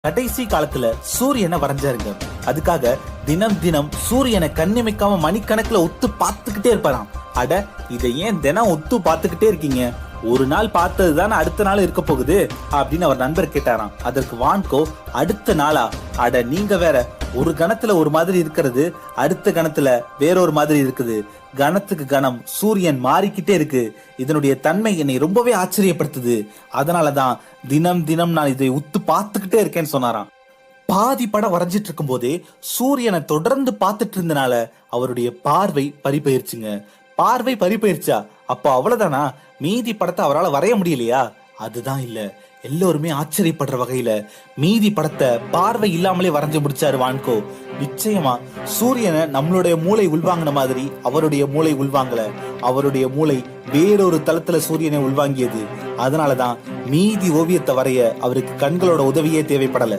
கடைசி காலத்துல சூரியனை வரைஞ்சாருங்க. அதுக்காக தினம் தினம் சூரியனை கண்ணிமைக்காம மணிக்கணக்குல ஒத்து பார்த்துக்கிட்டே இருப்பாராம். அட, இதை ஏன் தினம் ஒத்து பார்த்துக்கிட்டே இருக்கீங்க? ஒரு நாள் பார்த்தது தானே அடுத்த நாள் இருக்க போகுது அப்படின்னு அவர் நண்பர் கேட்டாராம். அதற்கு வான்கோ, அடுத்த நாளா? அட, நீங்க வேற. ஒரு கணத்துல ஒரு மாதிரி இருக்கிறது, அடுத்த கணத்துல வேறொரு மாதிரி இருக்குது. கணத்துக்கு கணம் சூரியன் மாறிக்கிட்டே இருக்கு. இதனுடைய தன்மை என்னை ரொம்பவே ஆச்சரியப்படுத்துது. அதனாலதான் தினம் தினம் நான் இதை உத்து பார்த்துக்கிட்டே இருக்கேன்னு சொன்னாராம். பாதி படம் வரைஞ்சிட்டு இருக்கும் போதே சூரியனை தொடர்ந்து பார்த்துட்டு இருந்தனால அவருடைய பார்வை பறிபோயிருச்சுங்க. பார்வை பறிபோயிருச்சா? அப்ப அவ்வளவுதானா? மீதி படத்தை அவரால் வரைய முடியலையா? அதுதான் இல்ல. எல்லோருமே ஆச்சரியப்படுற வகையில மீதி படத்தை பார்வை இல்லாமலே வரைஞ்சு முடிச்சாரு வான்கோ. நிச்சயமா சூரியனை நம்மளுடைய மூளை உள்வாங்கின மாதிரி அவருடைய மூளை உள்வாங்கல. அவருடைய மூளை வேறொரு தளத்துல சூரியனை உள்வாங்கியது. அதனாலதான் மீதி ஓவியத்தை வரைய அவருக்கு கண்களோட உதவியே தேவைப்படல.